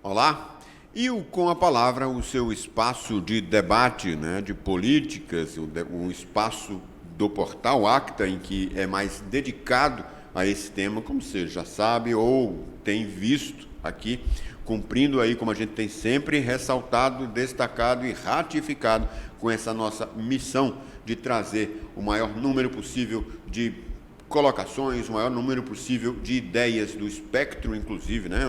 Olá, com a palavra, o seu espaço de debate, né, de políticas, o espaço do Portal Acta, em que é mais dedicado a esse tema, como você já sabe ou tem visto aqui, cumprindo aí, como a gente tem sempre ressaltado, destacado e ratificado com essa nossa missão de trazer o maior número possível de colocações, o maior número possível de ideias do espectro, inclusive, né?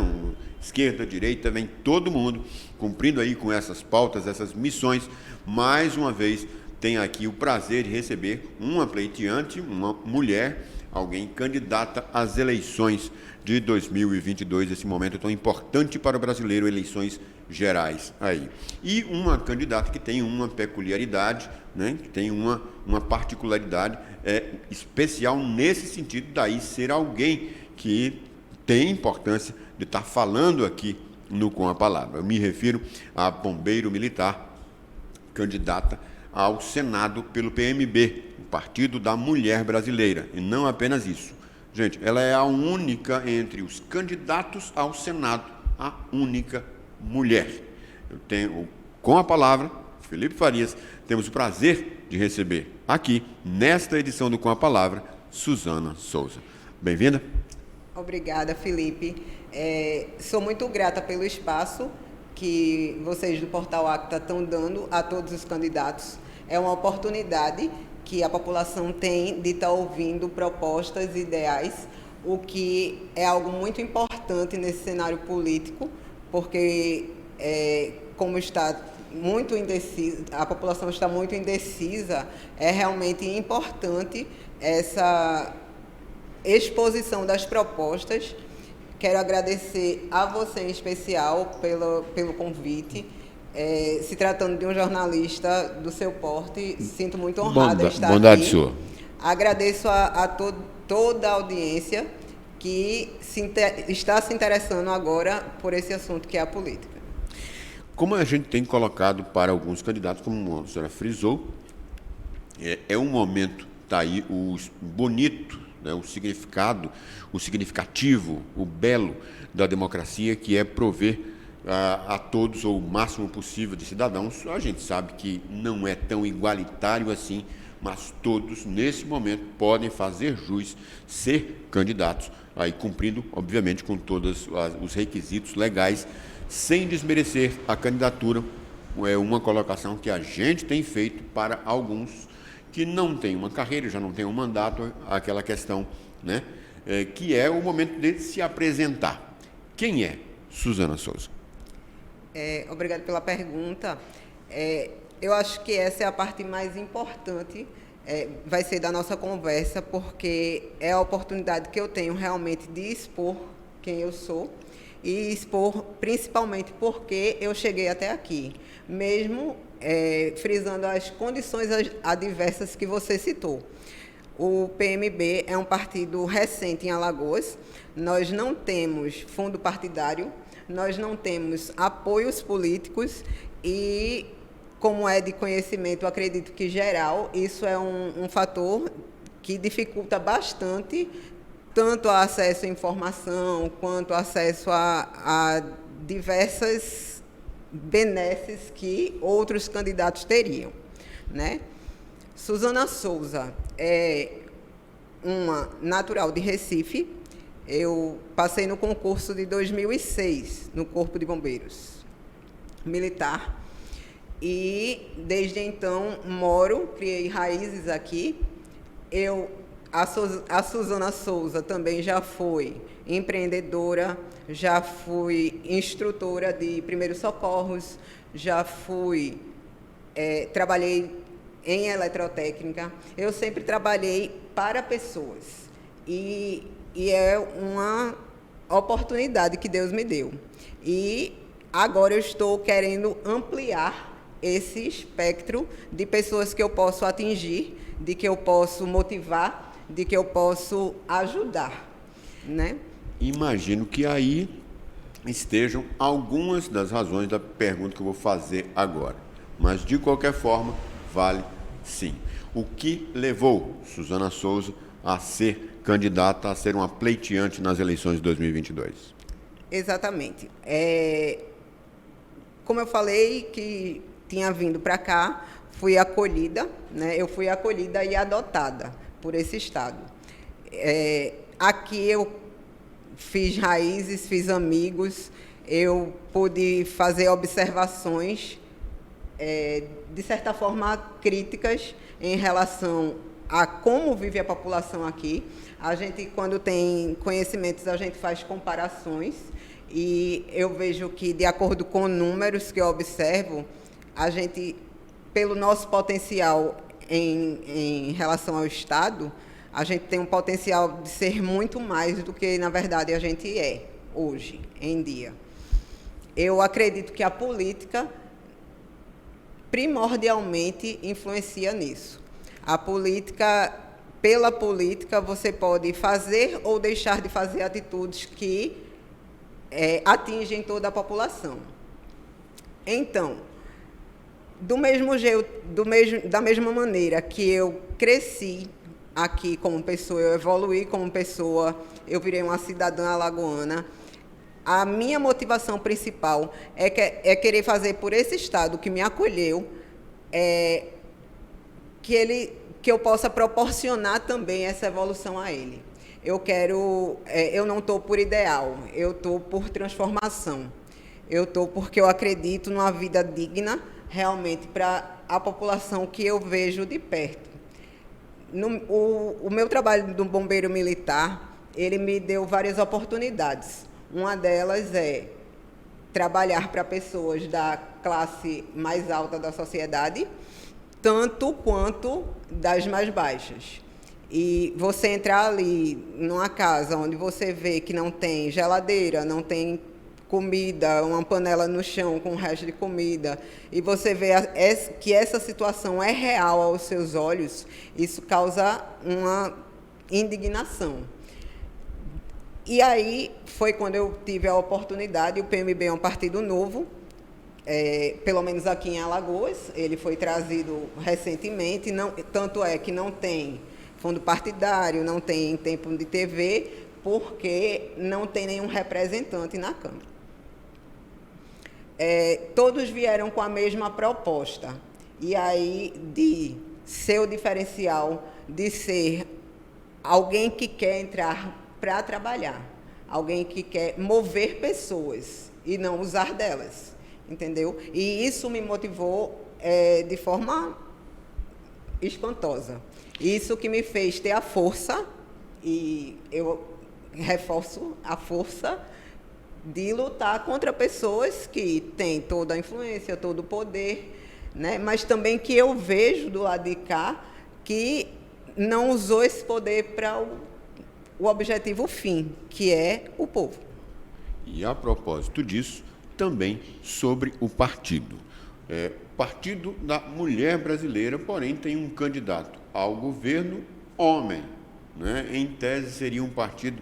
Esquerda, direita, vem todo mundo cumprindo aí com essas pautas, essas missões. Mais uma vez, tenho aqui o prazer de receber uma pleiteante, uma mulher, alguém candidata às eleições de 2022, esse momento tão importante para o brasileiro, eleições gerais aí. E uma candidata que tem uma peculiaridade, né, que tem uma particularidade especial nesse sentido, daí ser alguém que tem importância de estar falando aqui no Com a Palavra. Eu me refiro a bombeiro militar, candidata ao Senado pelo PMB, o Partido da Mulher Brasileira, e não apenas isso. Gente, ela é a única entre os candidatos ao Senado, a única mulher. Eu tenho, com a palavra, Felipe Farias, temos o prazer de receber aqui, nesta edição do Com a Palavra, Suzana Souza. Bem-vinda. Obrigada, Felipe. Sou muito grata pelo espaço que vocês do Portal Acta estão dando a todos os candidatos. É uma oportunidade que a população tem de estar ouvindo propostas e ideais, o que é algo muito importante nesse cenário político, porque como está muito indecisa, a população está muito indecisa, é realmente importante essa exposição das propostas. Quero agradecer a você em especial pelo convite. Se tratando de um jornalista do seu porte, sinto muito honrada em estar bondade aqui. Sua. Agradeço a toda a audiência que está se interessando agora por esse assunto que é a política. Como a gente tem colocado para alguns candidatos, como a senhora frisou, é um momento, está aí o bonito, né, o significado, o significativo, o belo da democracia, que é prover a todos, ou o máximo possível de cidadãos. A gente sabe que não é tão igualitário assim, mas todos, nesse momento, podem fazer jus, ser candidatos, aí cumprindo, obviamente, com todos os requisitos legais, sem desmerecer a candidatura. É uma colocação que a gente tem feito para alguns que não têm uma carreira, já não têm um mandato, aquela questão, né, que é o momento de se apresentar. Quem é Suzana Souza? Obrigada pela pergunta. Eu acho que essa é a parte mais importante, vai ser da nossa conversa, porque é a oportunidade que eu tenho realmente de expor quem eu sou e expor principalmente porque eu cheguei até aqui, mesmo frisando as condições adversas que você citou. O PMB é um partido recente em Alagoas, nós não temos fundo partidário, nós não temos apoios políticos e, como é de conhecimento, acredito que geral, isso é um fator que dificulta bastante tanto o acesso à informação quanto o acesso a diversas benesses que outros candidatos teriam, né? Suzana Souza é uma natural de Recife. Eu passei no concurso de 2006 no Corpo de Bombeiros Militar e, desde então, criei raízes aqui. A Suzana Souza também já foi empreendedora, já fui instrutora de primeiros socorros, trabalhei em eletrotécnica. Eu sempre trabalhei para pessoas e é uma oportunidade que Deus me deu. E agora eu estou querendo ampliar esse espectro de pessoas que eu posso atingir, de que eu posso motivar, de que eu posso ajudar, né? Imagino que aí estejam algumas das razões da pergunta que eu vou fazer agora. Mas, de qualquer forma, vale sim. O que levou Suzana Souza a ser candidata, a ser uma pleiteante nas eleições de 2022? Exatamente. Como eu falei que tinha vindo para cá, fui acolhida, né? Eu fui acolhida e adotada por esse estado. Aqui eu fiz raízes, fiz amigos, eu pude fazer observações, de certa forma, críticas em relação a como vive a população aqui. A gente, quando tem conhecimentos, a gente faz comparações e eu vejo que, de acordo com números que eu observo, a gente, pelo nosso potencial em relação ao Estado, a gente tem um potencial de ser muito mais do que, na verdade, a gente é hoje, em dia. Eu acredito que a política primordialmente influencia nisso. A política, pela política, você pode fazer ou deixar de fazer atitudes que atingem toda a população. Então, da mesma maneira que eu cresci aqui como pessoa, eu evoluí como pessoa, eu virei uma cidadã alagoana, a minha motivação principal é querer fazer por esse Estado que me acolheu, que eu possa proporcionar também essa evolução a ele. Eu não estou por ideal, eu estou por transformação. Eu estou porque eu acredito numa vida digna, realmente, para a população que eu vejo de perto. O meu trabalho do bombeiro militar, ele me deu várias oportunidades. Uma delas é trabalhar para pessoas da classe mais alta da sociedade, tanto quanto das mais baixas. E você entrar ali numa casa onde você vê que não tem geladeira, não tem comida, uma panela no chão com o resto de comida, e você vê que essa situação é real aos seus olhos, isso causa uma indignação. E aí foi quando eu tive a oportunidade, o PMB é um partido novo, pelo menos aqui em Alagoas, ele foi trazido recentemente, tanto é que não tem fundo partidário, não tem tempo de TV, porque não tem nenhum representante na Câmara. Todos vieram com a mesma proposta, e aí de ser o diferencial, de ser alguém que quer entrar para trabalhar, alguém que quer mover pessoas e não usar delas, entendeu? E isso me motivou de forma espantosa. Isso que me fez ter a força, e eu reforço a força, de lutar contra pessoas que têm toda a influência, todo o poder, né? Mas também que eu vejo do lado de cá que não usou esse poder para o objetivo fim, que é o povo. E a propósito disso, também sobre o partido. Partido da Mulher Brasileira, porém tem um candidato ao governo homem, né? Em tese seria um partido,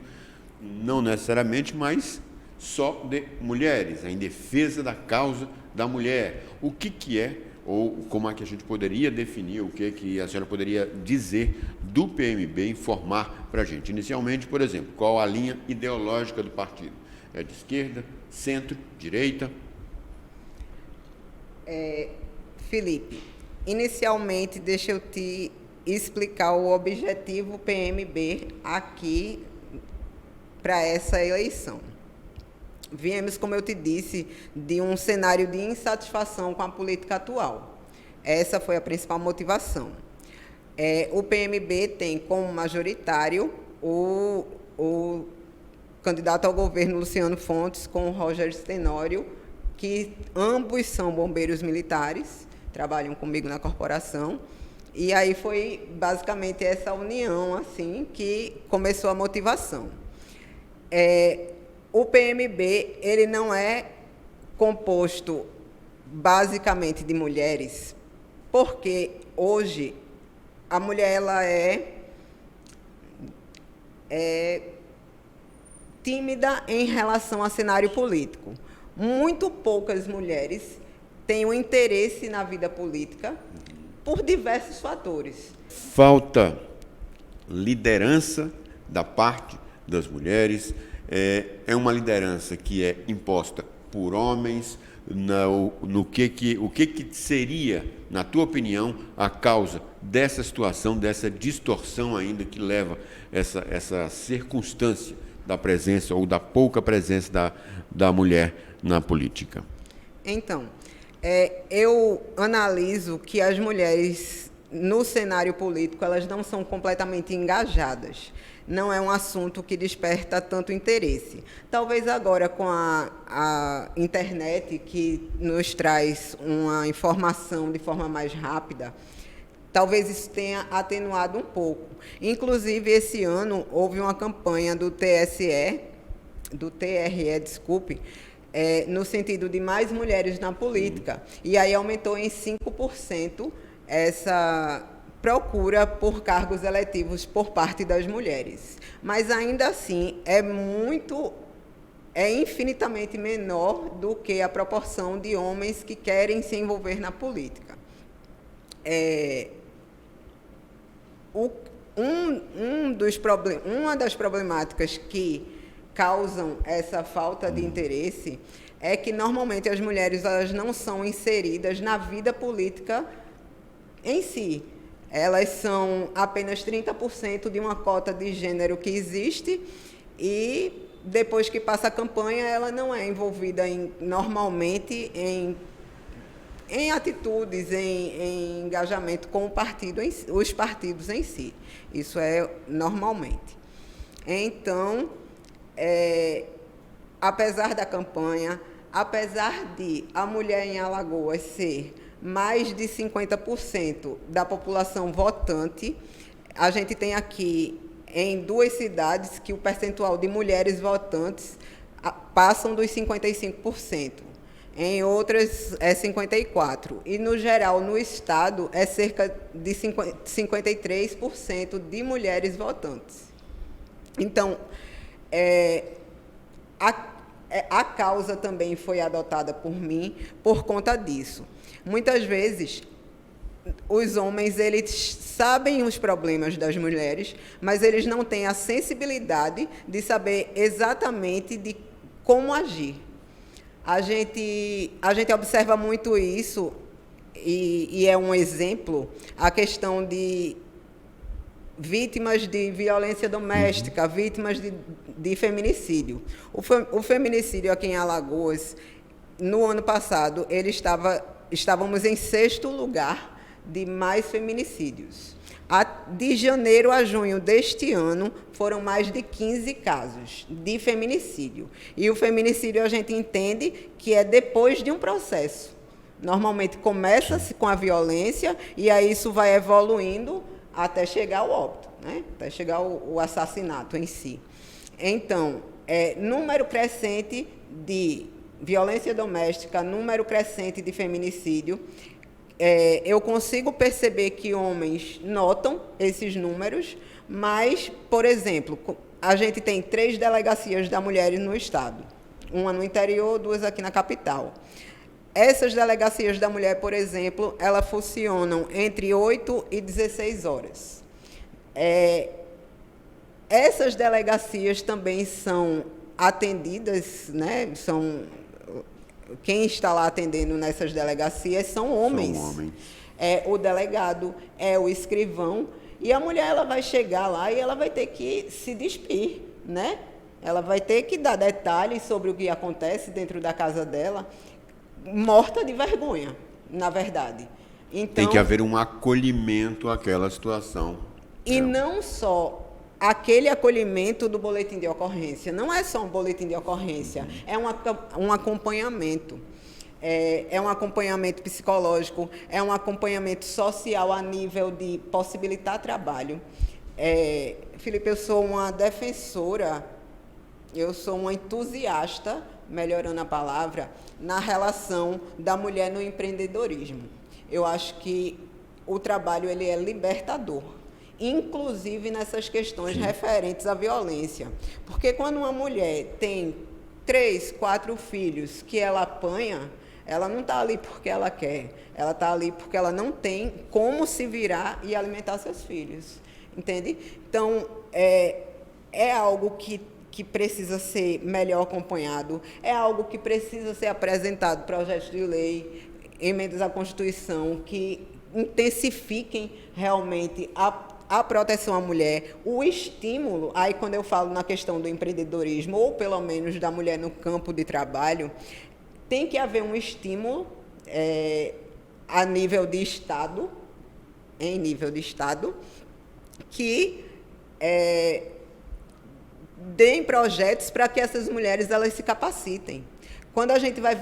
não necessariamente, mas só de mulheres, em defesa da causa da mulher. O que é, ou como é que a gente poderia definir, o que a senhora poderia dizer do PMB, informar para a gente? Inicialmente, por exemplo, qual a linha ideológica do partido? É de esquerda, centro, direita? Felipe, inicialmente, deixa eu te explicar o objetivo PMB aqui para essa eleição. Viemos, como eu te disse, de um cenário de insatisfação com a política atual. Essa foi a principal motivação. O PMB tem como majoritário o candidato ao governo Luciano Fontes com o Roger Stenório, que ambos são bombeiros militares, trabalham comigo na corporação. E aí foi basicamente essa união assim, que começou a motivação. O PMB ele não é composto basicamente de mulheres, porque hoje a mulher ela é tímida em relação ao cenário político. Muito poucas mulheres têm um interesse na vida política por diversos fatores. Falta liderança da parte das mulheres, é uma liderança que é imposta por homens? O que seria, na tua opinião, a causa dessa situação, dessa distorção ainda que leva essa circunstância da presença ou da pouca presença da mulher na política? Então, eu analiso que as mulheres no cenário político elas não são completamente engajadas. Não é um assunto que desperta tanto interesse. Talvez agora, com a internet, que nos traz uma informação de forma mais rápida, talvez isso tenha atenuado um pouco. Inclusive, esse ano, houve uma campanha do TRE, desculpe, no sentido de mais mulheres na política, e aí aumentou em 5% essa procura por cargos eletivos por parte das mulheres. Mas, ainda assim, é infinitamente menor do que a proporção de homens que querem se envolver na política. Uma das problemáticas que causam essa falta de interesse é que, normalmente, as mulheres elas não são inseridas na vida política em si. Elas são apenas 30% de uma cota de gênero que existe e, depois que passa a campanha, ela não é envolvida normalmente em atitudes, em engajamento com os partidos em si. Isso é normalmente. Então, apesar da campanha, apesar de a mulher em Alagoas ser mais de 50% da população votante, a gente tem aqui em 2 cidades que o percentual de mulheres votantes passam dos 55%. Em outras é 54%. E, no geral, no Estado, é cerca de 53% de mulheres votantes. Então, a causa também foi adotada por mim por conta disso. Muitas vezes, os homens eles sabem os problemas das mulheres, mas eles não têm a sensibilidade de saber exatamente de como agir. A gente observa muito isso, e é um exemplo, a questão de vítimas de violência doméstica, vítimas de feminicídio. O feminicídio aqui em Alagoas, no ano passado, estávamos em 6º lugar de mais feminicídios. De janeiro a junho deste ano, foram mais de 15 casos de feminicídio. E o feminicídio a gente entende que é depois de um processo. Normalmente começa-se com a violência e aí isso vai evoluindo até chegar ao óbito, né? Até chegar o assassinato em si. Então, número crescente de violência doméstica, número crescente de feminicídio. Eu consigo perceber que homens notam esses números, mas, por exemplo, a gente tem 3 delegacias da mulher no estado, uma no interior, 2 aqui na capital. Essas delegacias da mulher, por exemplo, elas funcionam entre 8 e 16 horas. Essas delegacias também são atendidas, né? Quem está lá atendendo nessas delegacias são homens. É o delegado, é o escrivão, e a mulher ela vai chegar lá e ela vai ter que se despir, né? Ela vai ter que dar detalhes sobre o que acontece dentro da casa dela, morta de vergonha, na verdade. Então, tem que haver um acolhimento àquela situação. E não só aquele acolhimento do boletim de ocorrência. Não é só um boletim de ocorrência, é um acompanhamento. É um acompanhamento psicológico, é um acompanhamento social a nível de possibilitar trabalho. Felipe, eu sou uma defensora, eu sou uma entusiasta, melhorando a palavra, na relação da mulher no empreendedorismo. Eu acho que o trabalho ele é libertador, inclusive nessas questões referentes à violência. Porque quando uma mulher tem 3, 4 filhos que ela apanha, ela não está ali porque ela quer, ela está ali porque ela não tem como se virar e alimentar seus filhos, entende? Então, é algo que que precisa ser melhor acompanhado, é algo que precisa ser apresentado, projetos de lei, emendas à Constituição, que intensifiquem realmente a proteção à mulher, o estímulo, aí quando eu falo na questão do empreendedorismo, ou pelo menos da mulher no campo de trabalho, tem que haver um estímulo a nível de Estado, em nível de Estado, que deem projetos para que essas mulheres elas se capacitem. Quando a gente vai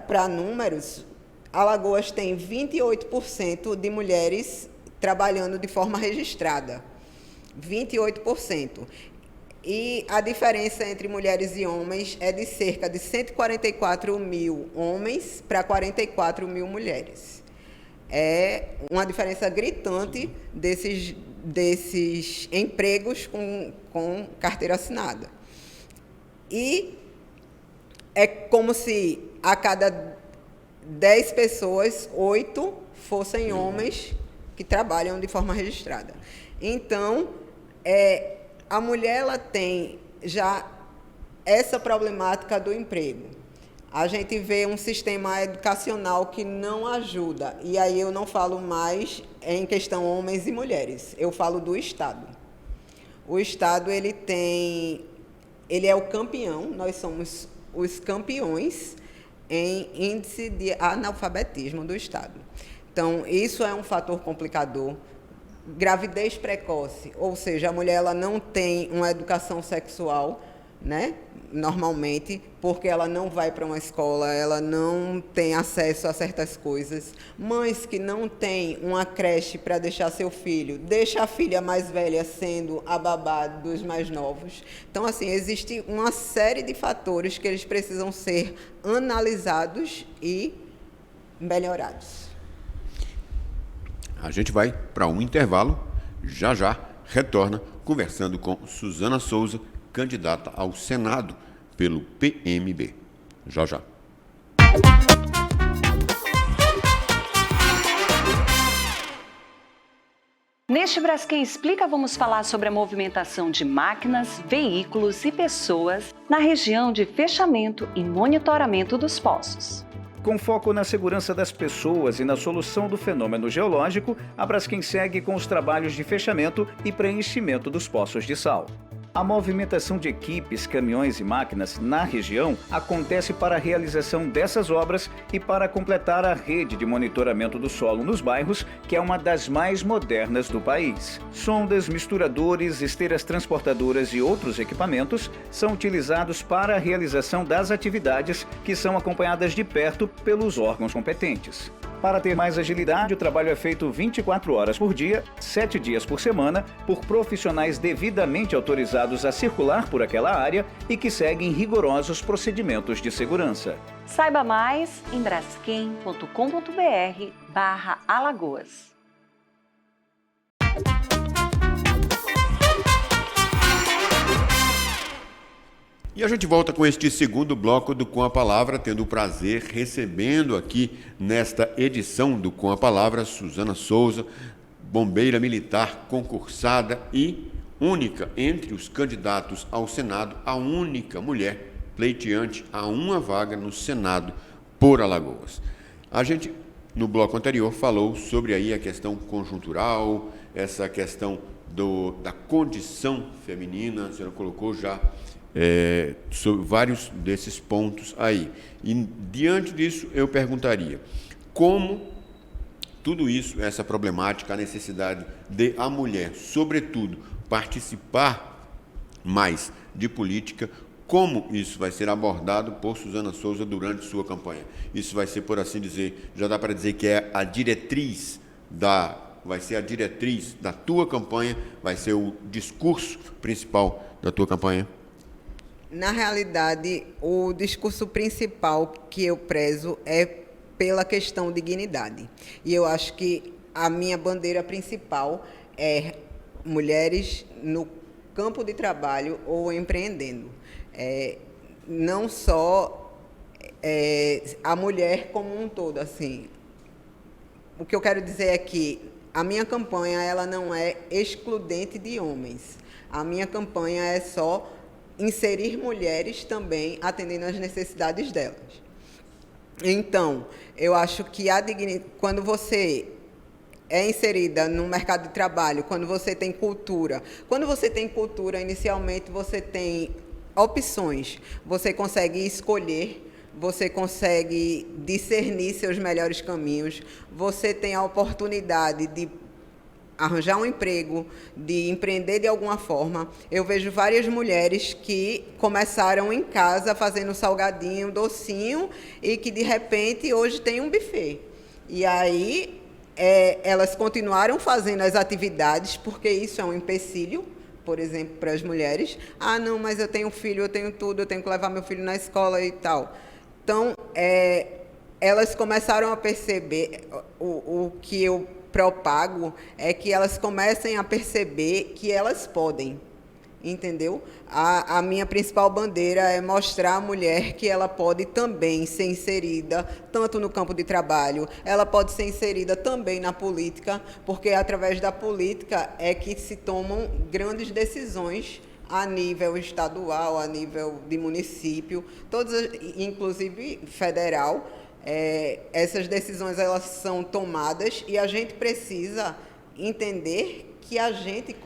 para números, Alagoas tem 28% de mulheres trabalhando de forma registrada. 28%. E a diferença entre mulheres e homens é de cerca de 144 mil homens para 44 mil mulheres. É uma diferença gritante desses empregos com carteira assinada. E é como se a cada 10 pessoas, 8 fossem homens que trabalham de forma registrada. Então, a mulher ela tem já essa problemática do emprego. A gente vê um sistema educacional que não ajuda. E aí eu não falo mais em questão homens e mulheres. Eu falo do Estado. O Estado ele é o campeão, nós somos os campeões em índice de analfabetismo do Estado. Então, isso é um fator complicador. Gravidez precoce, ou seja, a mulher ela não tem uma educação sexual, né? Normalmente, porque ela não vai para uma escola, ela não tem acesso a certas coisas. Mães que não têm uma creche para deixar seu filho, deixa a filha mais velha sendo a babá dos mais novos. Então, assim, existe uma série de fatores que eles precisam ser analisados e melhorados. A gente vai para um intervalo, já retorna conversando com Suzana Souza, candidata ao Senado pelo PMB. Já. Neste Braskem Explica, vamos falar sobre a movimentação de máquinas, veículos e pessoas na região de fechamento e monitoramento dos poços. Com foco na segurança das pessoas e na solução do fenômeno geológico, a Braskem segue com os trabalhos de fechamento e preenchimento dos poços de sal. A movimentação de equipes, caminhões e máquinas na região acontece para a realização dessas obras e para completar a rede de monitoramento do solo nos bairros, que é uma das mais modernas do país. Sondas, misturadores, esteiras transportadoras e outros equipamentos são utilizados para a realização das atividades, que são acompanhadas de perto pelos órgãos competentes. Para ter mais agilidade, o trabalho é feito 24 horas por dia, 7 dias por semana, por profissionais devidamente autorizados a circular por aquela área e que seguem rigorosos procedimentos de segurança. Saiba mais em braskem.com.br/Alagoas. E a gente volta com este segundo bloco do Com a Palavra, tendo o prazer recebendo aqui nesta edição do Com a Palavra Suzana Souza, bombeira militar concursada e única entre os candidatos ao Senado, a única mulher pleiteante a uma vaga no Senado por Alagoas. A gente, no bloco anterior, falou sobre aí a questão conjuntural, essa questão da condição feminina, a senhora colocou já sobre vários desses pontos aí. E, diante disso, eu perguntaria, como tudo isso, essa problemática, a necessidade de a mulher, sobretudo, participar mais de política, como isso vai ser abordado por Suzana Souza durante sua campanha? Isso vai ser, por assim dizer, já dá para dizer que é a diretriz vai ser a diretriz da tua campanha, vai ser o discurso principal da tua campanha? Na realidade, o discurso principal que eu prezo é pela questão de dignidade. E eu acho que a minha bandeira principal é mulheres no campo de trabalho ou empreendendo. Não só a mulher como um todo. Assim. O que eu quero dizer é que a minha campanha ela não é excludente de homens. A minha campanha é só inserir mulheres também atendendo às necessidades delas. Então, eu acho que quando você é inserida no mercado de trabalho, quando você tem cultura, inicialmente você tem opções, você consegue escolher, você consegue discernir seus melhores caminhos, você tem a oportunidade de arranjar um emprego, de empreender de alguma forma. Eu vejo várias mulheres que começaram em casa fazendo salgadinho, docinho, e que, de repente, hoje tem um buffet. E aí, elas continuaram fazendo as atividades, porque isso é um empecilho, por exemplo, para as mulheres. Ah, não, mas eu tenho filho, eu tenho tudo, eu tenho que levar meu filho na escola e tal. Então, elas começaram a perceber o que eu propago é que elas comecem a perceber que elas podem, entendeu? A minha principal bandeira é mostrar à mulher que ela pode também ser inserida, tanto no campo de trabalho, ela pode ser inserida também na política, porque através da política é que se tomam grandes decisões a nível estadual, a nível de município, todas, inclusive federal. Essas decisões elas são tomadas e a gente precisa entender que a gente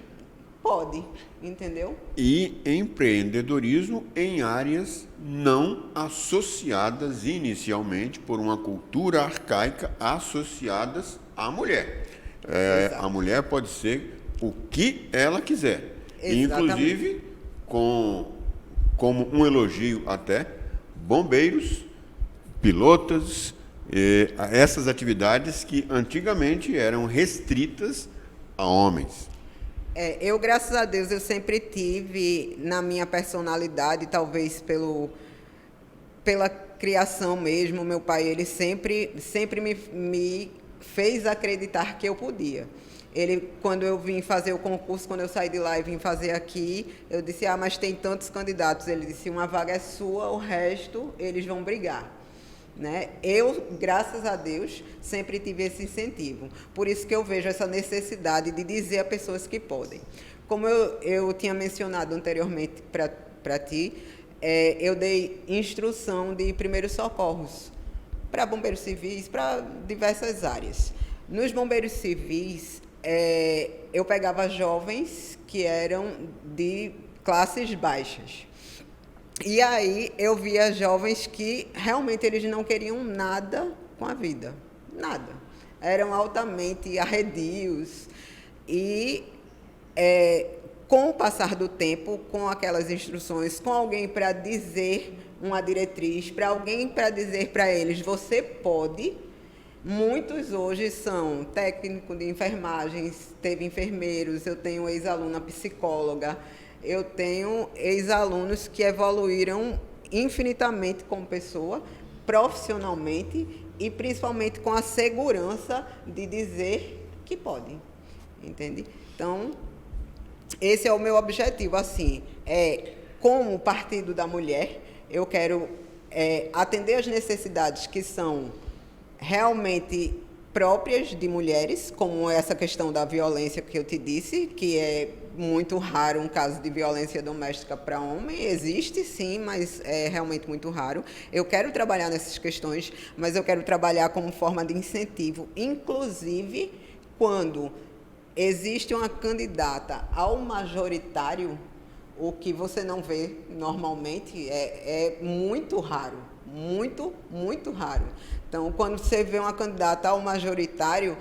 pode, entendeu? E empreendedorismo em áreas não associadas inicialmente por uma cultura arcaica associadas à mulher. A mulher pode ser o que ela quiser. Exatamente. Inclusive, como um elogio até, bombeiros, pilotas, essas atividades que antigamente eram restritas a homens. Eu, graças a Deus, eu sempre tive na minha personalidade, talvez pela criação mesmo, meu pai, ele sempre me fez acreditar que eu podia. Quando eu vim fazer o concurso, quando eu saí de lá e vim fazer aqui, eu disse, mas tem tantos candidatos. Ele disse, uma vaga é sua, o resto eles vão brigar. Né? Eu, graças a Deus, sempre tive esse incentivo. Por isso que eu vejo essa necessidade de dizer a pessoas que podem. Como eu tinha mencionado anteriormente para ti, eu dei instrução de primeiros socorros para bombeiros civis, para diversas áreas. Nos bombeiros civis, eu pegava jovens que eram de classes baixas. E aí eu via jovens que realmente eles não queriam nada com a vida, nada. Eram altamente arredios e com o passar do tempo, com aquelas instruções, com alguém para dizer uma diretriz, para alguém para dizer para eles, você pode. Muitos hoje são técnicos de enfermagem, teve enfermeiros, eu tenho ex-aluna psicóloga, eu tenho ex-alunos que evoluíram infinitamente como pessoa, profissionalmente e principalmente com a segurança de dizer que podem, entende? Então, esse é o meu objetivo, assim, como partido da mulher, eu quero atender às necessidades que são realmente próprias de mulheres, como essa questão da violência que eu te disse, que é muito raro um caso de violência doméstica para homem. Existe sim, mas é realmente muito raro. Eu quero trabalhar nessas questões, mas eu quero trabalhar como forma de incentivo, inclusive quando existe uma candidata ao majoritário, o que você não vê normalmente é muito raro, muito, muito raro. Então, quando você vê uma candidata ao majoritário,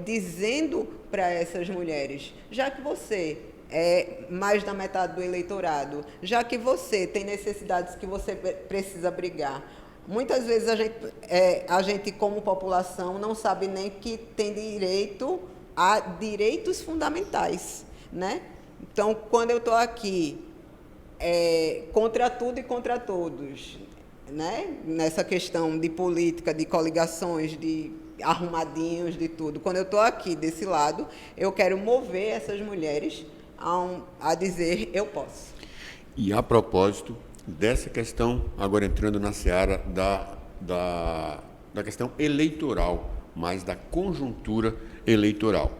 dizendo para essas mulheres, já que você é mais da metade do eleitorado, já que você tem necessidades que você precisa brigar, muitas vezes a gente como população, não sabe nem que tem direito a direitos fundamentais, né? Então, quando eu estou aqui contra tudo e contra todos, né? Nessa questão de política, de coligações, de arrumadinhos, de tudo. Quando eu estou aqui desse lado, eu quero mover essas mulheres a dizer eu posso. E a propósito dessa questão, agora entrando na seara da questão eleitoral, mas da conjuntura eleitoral.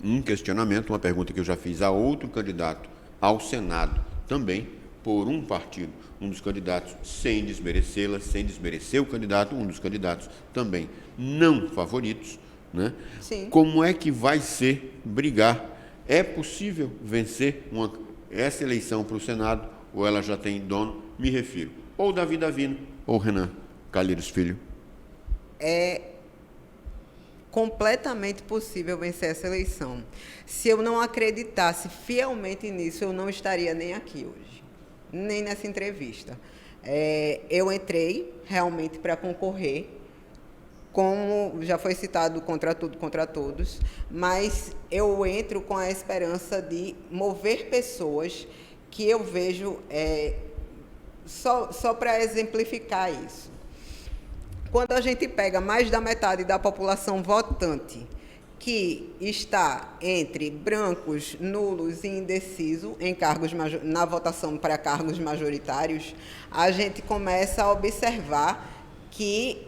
Um questionamento, uma pergunta que eu já fiz a outro candidato ao Senado, também por um partido, um dos candidatos, sem desmerecê-la, sem desmerecer o candidato, um dos candidatos também não favoritos, né? Sim. Como é que vai ser brigar? É possível vencer essa eleição para o Senado, ou ela já tem dono? Me refiro ou Davi Davino ou Renan Calheiros Filho. É completamente possível vencer essa eleição. Se eu não acreditasse fielmente nisso, eu não estaria nem aqui hoje, nem nessa entrevista. Eu entrei realmente para concorrer, como já foi citado, contra tudo, contra todos, mas eu entro com a esperança de mover pessoas que eu vejo, só para exemplificar isso. Quando a gente pega mais da metade da população votante que está entre brancos, nulos e indecisos em na votação para cargos majoritários, a gente começa a observar que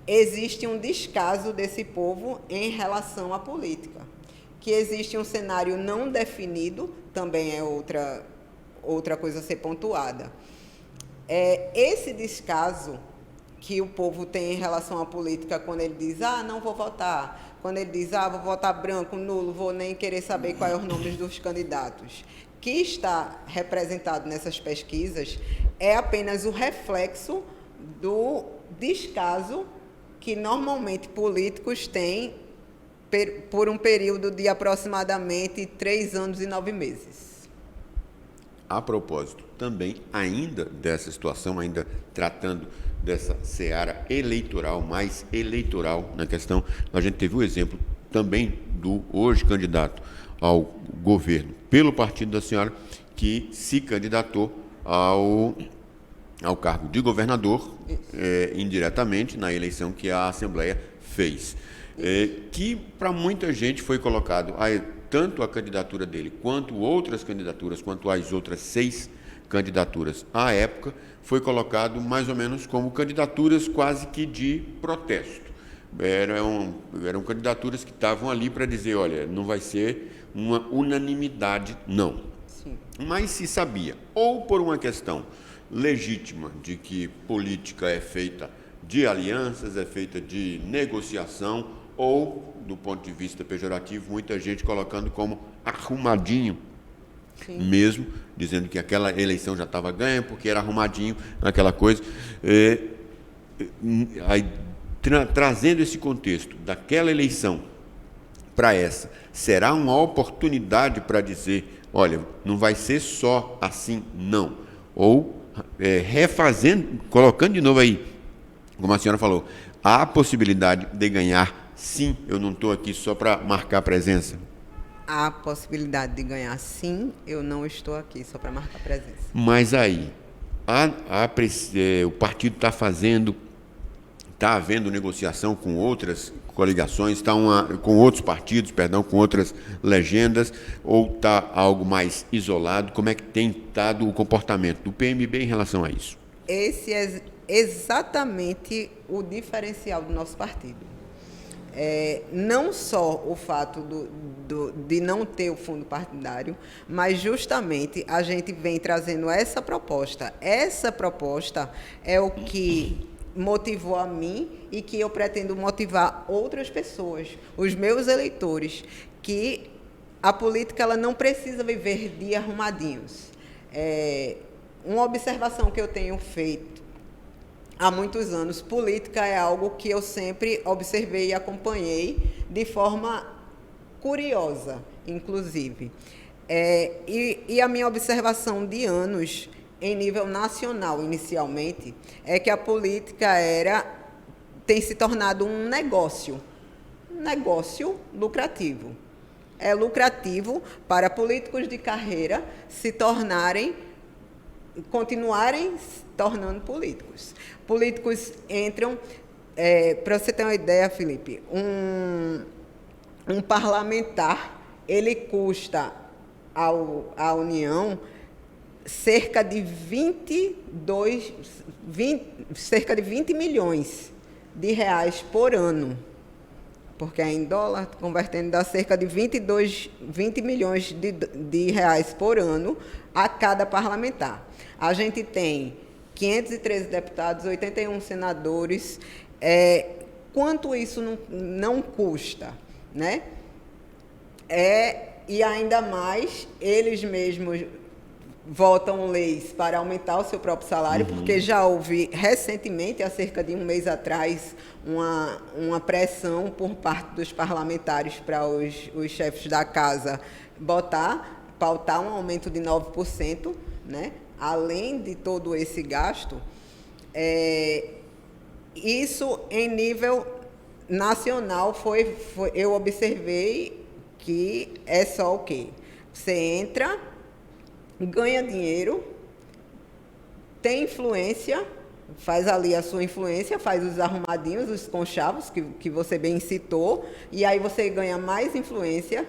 existe um descaso desse povo em relação à política, que existe um cenário não definido, também é outra coisa a ser pontuada. Esse descaso que o povo tem em relação à política, quando ele diz, não vou votar, quando ele diz, vou votar branco, nulo, vou nem querer saber quais os nomes dos candidatos, que está representado nessas pesquisas, é apenas o reflexo do descaso que normalmente políticos têm por um período de aproximadamente 3 anos e 9 meses. A propósito, também, ainda dessa situação, ainda tratando dessa seara eleitoral, mais eleitoral na questão, a gente teve o exemplo também do hoje candidato ao governo pelo partido da senhora, que se candidatou ao cargo de governador, indiretamente, na eleição que a Assembleia fez. Que para muita gente foi colocado, tanto a candidatura dele, quanto outras candidaturas, quanto as outras 6 candidaturas à época, foi colocado mais ou menos como candidaturas quase que de protesto. Eram candidaturas que estavam ali para dizer, olha, não vai ser uma unanimidade, não. Sim. Mas se sabia, ou por uma questão legítima de que política é feita de alianças, é feita de negociação, ou, do ponto de vista pejorativo, muita gente colocando como arrumadinho, sim, mesmo, dizendo que aquela eleição já estava ganha, porque era arrumadinho, aquela coisa. Trazendo esse contexto daquela eleição para essa, será uma oportunidade para dizer, olha, não vai ser só assim, não. Ou refazendo, colocando de novo aí, como a senhora falou, há a possibilidade de ganhar. Sim, eu não estou aqui só para marcar presença. Há possibilidade de ganhar, sim, eu não estou aqui só para marcar presença. Mas aí, o partido está havendo negociação com outras coligações, com outros partidos, com outras legendas, ou está algo mais isolado? Como é que tem estado o comportamento do PMB em relação a isso? Esse é exatamente o diferencial do nosso partido. Não só o fato de não ter o fundo partidário, mas justamente a gente vem trazendo essa proposta. Essa proposta é o que motivou a mim e que eu pretendo motivar outras pessoas, os meus eleitores, que a política ela não precisa viver de arrumadinhos. Uma observação que eu tenho feito há muitos anos, política é algo que eu sempre observei e acompanhei de forma curiosa, inclusive. E a minha observação de anos, em nível nacional, inicialmente, é que a política tem se tornado um negócio lucrativo. É lucrativo para políticos de carreira continuarem se tornando políticos. Políticos entram, para você ter uma ideia, Felipe, um parlamentar, ele custa à União cerca de 20 milhões de reais por ano. porque é em dólar, convertendo, dá cerca de 20 milhões de reais por ano a cada parlamentar. A gente tem 513 deputados, 81 senadores. Quanto isso não custa, né? E ainda mais, eles mesmos votam leis para aumentar o seu próprio salário, porque já houve recentemente, há cerca de um mês atrás, uma pressão por parte dos parlamentares para os chefes da casa pautar um aumento de 9%, né? Além de todo esse gasto. Isso em nível nacional eu observei que é só o quê? Você entra, ganha dinheiro, tem influência, faz ali a sua influência, faz os arrumadinhos, os conchavos, que você bem citou, e aí você ganha mais influência,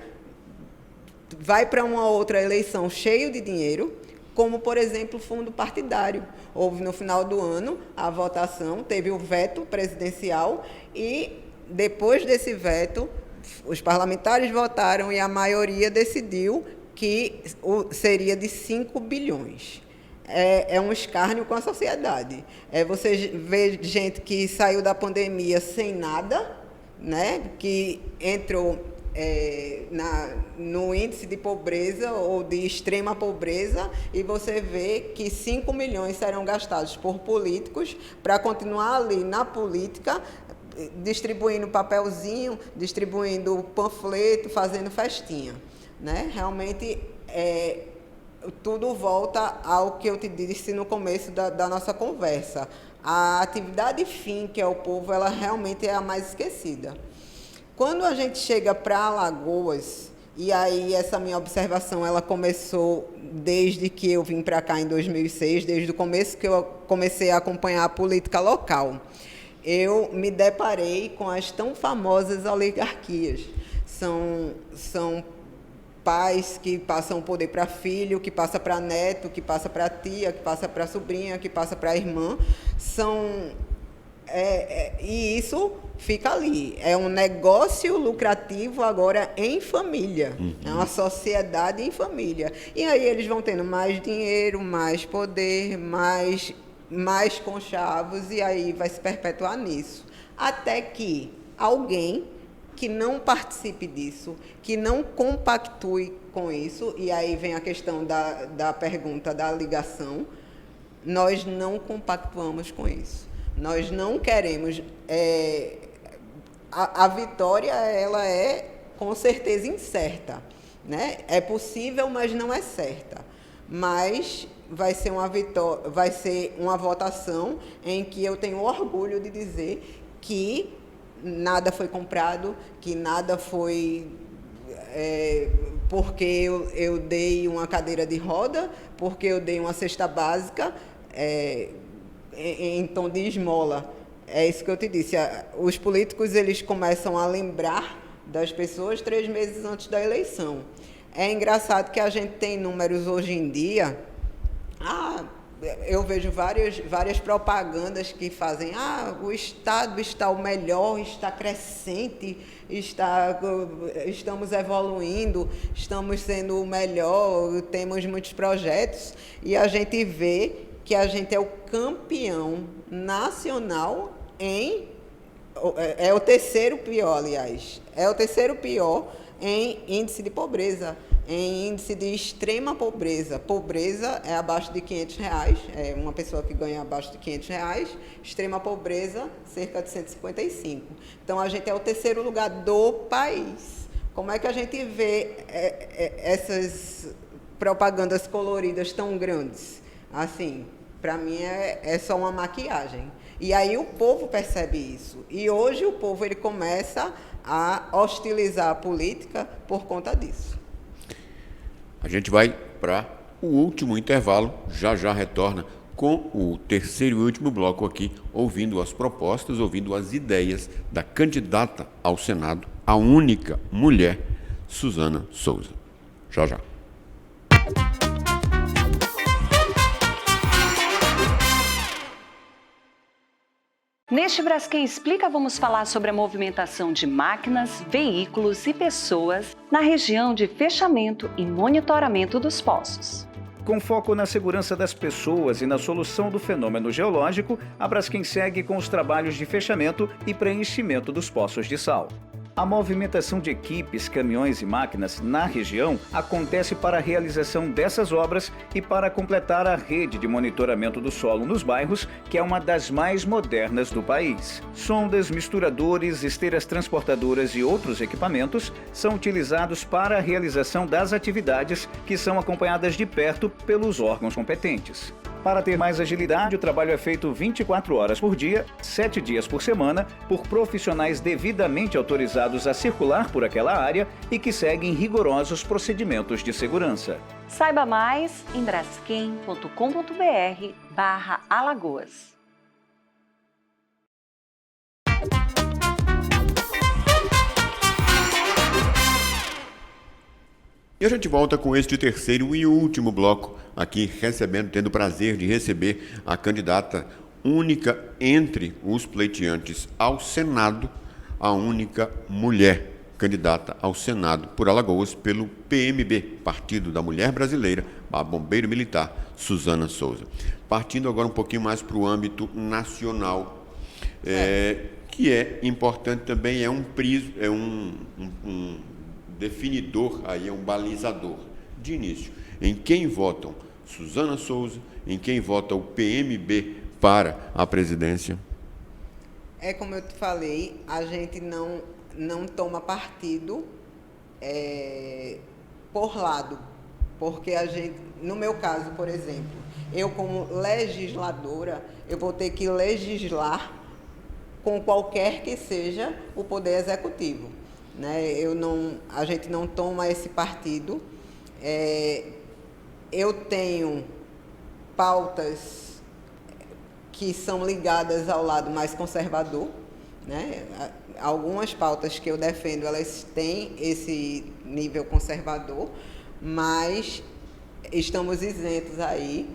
vai para uma outra eleição cheio de dinheiro, como, por exemplo, fundo partidário. Houve no final do ano a votação, teve o veto presidencial e, depois desse veto, os parlamentares votaram e a maioria decidiu que seria de 5 bilhões. É um escárnio com a sociedade. Você vê gente que saiu da pandemia sem nada, né? Que entrou no índice de pobreza ou de extrema pobreza, e você vê que 5 milhões serão gastados por políticos para continuar ali na política, distribuindo papelzinho, distribuindo panfleto, fazendo festinha, né? Realmente, tudo volta ao que eu te disse no começo da nossa conversa. A atividade fim, que é o povo, ela realmente é a mais esquecida. Quando a gente chega para Alagoas, e aí essa minha observação ela começou desde que eu vim para cá em 2006, desde o começo que eu comecei a acompanhar a política local, eu me deparei com as tão famosas oligarquias. São pais que passam o poder para filho, que passa para neto, que passa para tia, que passa para sobrinha, que passa para irmã. E isso fica ali. É um negócio lucrativo agora em família. É uma sociedade em família. E aí eles vão tendo mais dinheiro, mais poder, mais conchavos, e aí vai se perpetuar nisso. Até que alguém que não participe disso, que não compactue com isso, e aí vem a questão da pergunta da ligação, nós não compactuamos com isso. Nós não queremos... A vitória, ela é com certeza incerta, né? É possível, mas não é certa. Mas vai ser uma votação em que eu tenho orgulho de dizer que nada foi comprado, que nada foi porque eu dei uma cadeira de roda, porque eu dei uma cesta básica em tom de esmola. É isso que eu te disse. Os políticos, eles começam a lembrar das pessoas 3 meses antes da eleição. É engraçado que a gente tem números hoje em dia. Eu vejo várias propagandas que fazem, o Estado está o melhor, está crescente, estamos evoluindo, estamos sendo o melhor, temos muitos projetos, e a gente vê que a gente é o campeão nacional é o terceiro pior, aliás, é o terceiro pior em índice de pobreza, em índice de extrema pobreza. Pobreza é abaixo de R$500, é uma pessoa que ganha abaixo de R$500, extrema pobreza, cerca de 155. Então, a gente é o terceiro lugar do país. Como é que a gente vê essas propagandas coloridas tão grandes? Assim, para mim é só uma maquiagem. E aí o povo percebe isso. E hoje o povo ele começa a hostilizar a política por conta disso. A gente vai para o último intervalo, já retorna com o terceiro e último bloco aqui, ouvindo as propostas, ouvindo as ideias da candidata ao Senado, a única mulher, Suzana Souza. Já. Neste Braskem Explica, vamos falar sobre a movimentação de máquinas, veículos e pessoas na região de fechamento e monitoramento dos poços. Com foco na segurança das pessoas e na solução do fenômeno geológico, a Braskem segue com os trabalhos de fechamento e preenchimento dos poços de sal. A movimentação de equipes, caminhões e máquinas na região acontece para a realização dessas obras e para completar a rede de monitoramento do solo nos bairros, que é uma das mais modernas do país. Sondas, misturadores, esteiras transportadoras e outros equipamentos são utilizados para a realização das atividades, que são acompanhadas de perto pelos órgãos competentes. Para ter mais agilidade, o trabalho é feito 24 horas por dia, 7 dias por semana, por profissionais devidamente autorizados a circular por aquela área e que seguem rigorosos procedimentos de segurança. Saiba mais em braskem.com.br/Alagoas. E a gente volta com este terceiro e último bloco, aqui tendo o prazer de receber a candidata única entre os pleiteantes ao Senado, a única mulher candidata ao Senado por Alagoas pelo PMB, Partido da Mulher Brasileira, a bombeiro militar Suzana Souza. Partindo agora um pouquinho mais para o âmbito nacional, que é importante também, é um definidor, aí é um balizador de início, em quem votam Suzana Souza, em quem vota o PMB para a presidência. É como eu te falei, a gente não toma partido por lado, porque a gente, no meu caso, por exemplo, eu como legisladora, eu vou ter que legislar com qualquer que seja o poder executivo. Né? A gente não toma esse partido. Eu tenho pautas que são ligadas ao lado mais conservador, né? Algumas pautas que eu defendo, elas têm esse nível conservador, mas estamos isentos aí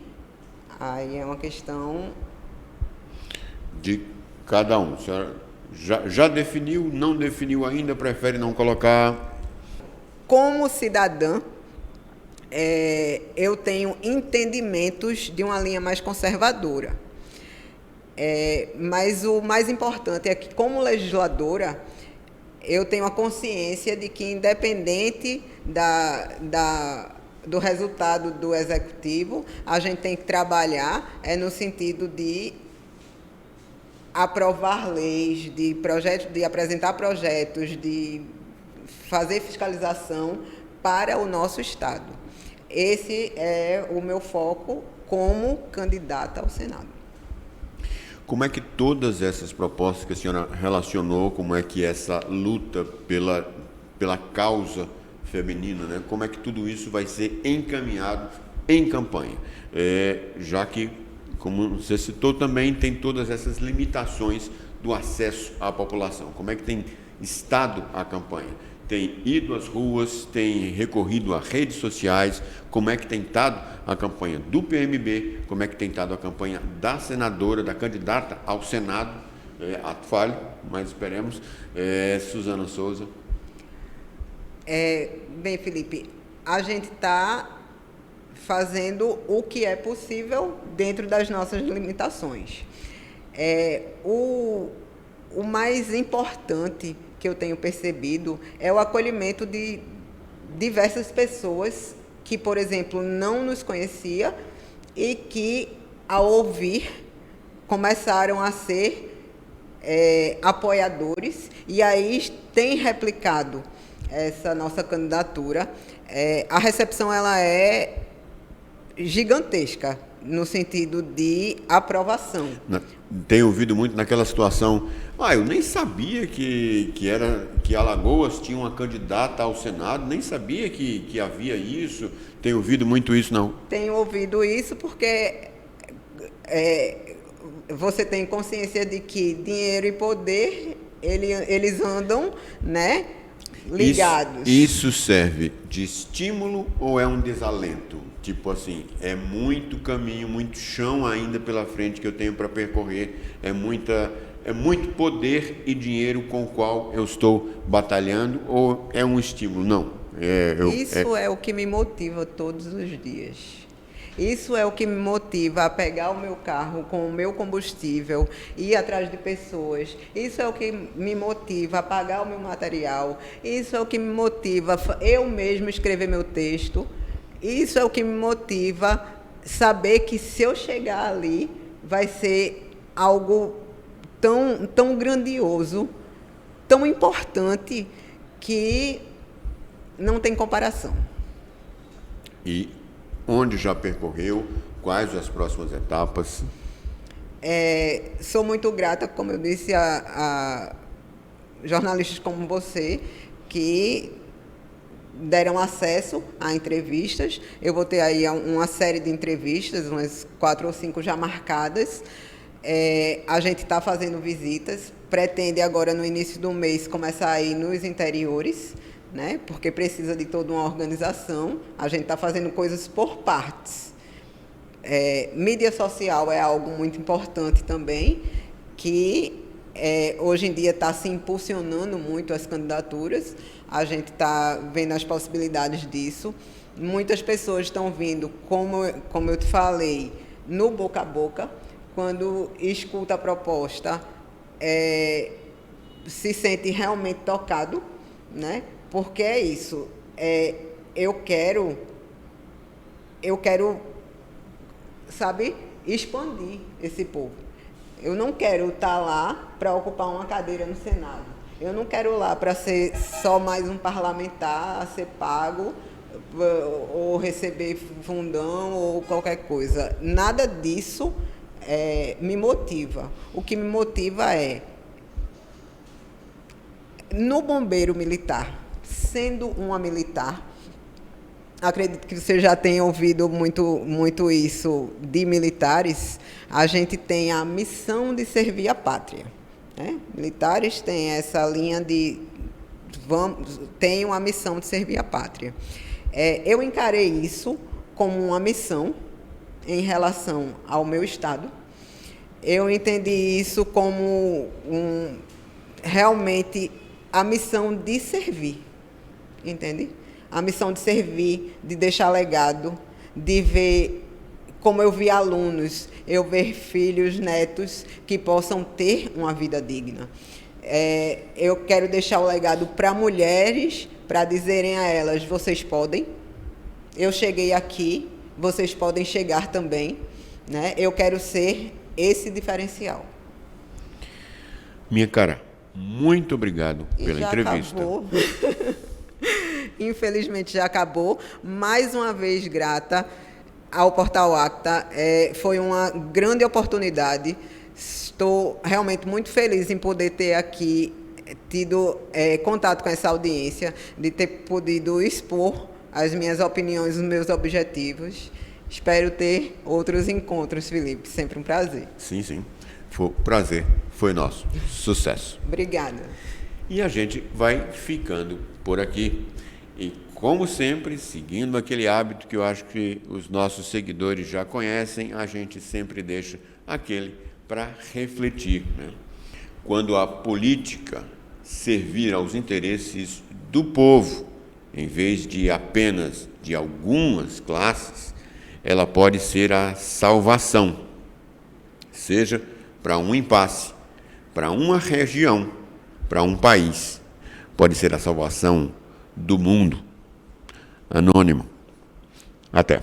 é uma questão de cada um. A senhora já definiu, não definiu ainda, prefere não colocar? Como cidadã, eu tenho entendimentos de uma linha mais conservadora. Mas o mais importante é que, como legisladora, eu tenho a consciência de que, independente do resultado do executivo, a gente tem que trabalhar no sentido de aprovar leis, de apresentar projetos, de fazer fiscalização para o nosso Estado. Esse é o meu foco como candidata ao Senado. Como é que todas essas propostas que a senhora relacionou, como é que essa luta pela causa feminina, né? Como é que tudo isso vai ser encaminhado em campanha? Já que, como você citou também, tem todas essas limitações do acesso à população. Como é que tem estado a campanha? Tem ido às ruas, tem recorrido a redes sociais, como é que tem estado a campanha do PMB, como é que tem estado a campanha da senadora, da candidata ao Senado, ato falho, mas esperemos, Suzana Souza. Bem, Felipe, a gente está fazendo o que é possível dentro das nossas limitações. O mais importante que eu tenho percebido é o acolhimento de diversas pessoas que, por exemplo, não nos conhecia e que, ao ouvir, começaram a ser apoiadores, e aí tem replicado essa nossa candidatura. A recepção ela é gigantesca, no sentido de aprovação. Tenho ouvido muito naquela situação, eu nem sabia que Alagoas tinha uma candidata ao Senado, nem sabia que havia isso. Tenho ouvido muito isso, não? Tenho ouvido isso porque você tem consciência de que dinheiro e poder, eles andam, né, ligados. Isso serve de estímulo ou é um desalento? Tipo assim, é muito caminho, muito chão ainda pela frente que eu tenho para percorrer, é muito poder e dinheiro com o qual eu estou batalhando, ou é um estímulo? Não. Isso é o que me motiva todos os dias. Isso é o que me motiva a pegar o meu carro com o meu combustível, ir atrás de pessoas. Isso é o que me motiva a pagar o meu material. Isso é o que me motiva eu mesmo escrever meu texto. Isso é o que me motiva saber que se eu chegar ali, vai ser algo tão grandioso, tão importante, que não tem comparação. E onde já percorreu? Quais as próximas etapas? Sou muito grata, como eu disse, a jornalistas como você, que deram acesso a entrevistas. Eu vou ter aí uma série de entrevistas, umas 4 ou 5 já marcadas. A gente está fazendo visitas, pretende agora no início do mês começar a ir nos interiores, né? Porque precisa de toda uma organização. A gente está fazendo coisas por partes. Mídia social é algo muito importante também, que hoje em dia está se impulsionando muito as candidaturas. A gente está vendo as possibilidades disso. Muitas pessoas estão vindo, como eu te falei, no boca a boca. Quando escuta a proposta, se sente realmente tocado, né? Porque é isso. Eu quero, sabe, expandir esse povo. Eu não quero estar lá para ocupar uma cadeira no Senado. Eu não quero lá para ser só mais um parlamentar a ser pago ou receber fundão ou qualquer coisa. Nada disso me motiva. O que me motiva no bombeiro militar, sendo uma militar, acredito que você já tenha ouvido muito isso de militares, a gente tem a missão de servir a pátria, né? Militares têm essa linha tem uma missão de servir a pátria. Eu encarei isso como uma missão em relação ao meu Estado. Eu entendi isso como realmente a missão de servir, entende? A missão de servir, de deixar legado, de ver, como eu vi alunos, eu ver filhos, netos que possam ter uma vida digna. Eu quero deixar o legado para mulheres, para dizerem a elas, vocês podem, eu cheguei aqui, vocês podem chegar também, né? Eu quero ser esse diferencial. Minha cara, muito obrigado pela entrevista. Acabou. Infelizmente já acabou. Mais uma vez grata ao Portal Acta. Foi uma grande oportunidade. Estou realmente muito feliz em poder ter aqui tido contato com essa audiência, de ter podido expor as minhas opiniões, os meus objetivos. Espero ter outros encontros, Felipe. Sempre um prazer. Sim, sim. Foi um prazer. Foi nosso. Sucesso. Obrigada. E a gente vai ficando por aqui. E, como sempre, seguindo aquele hábito que eu acho que os nossos seguidores já conhecem, a gente sempre deixa aquele para refletir, né? Quando a política servir aos interesses do povo, em vez de apenas de algumas classes, ela pode ser a salvação, seja para um impasse, para uma região, para um país. Pode ser a salvação do mundo. Anônimo. Até.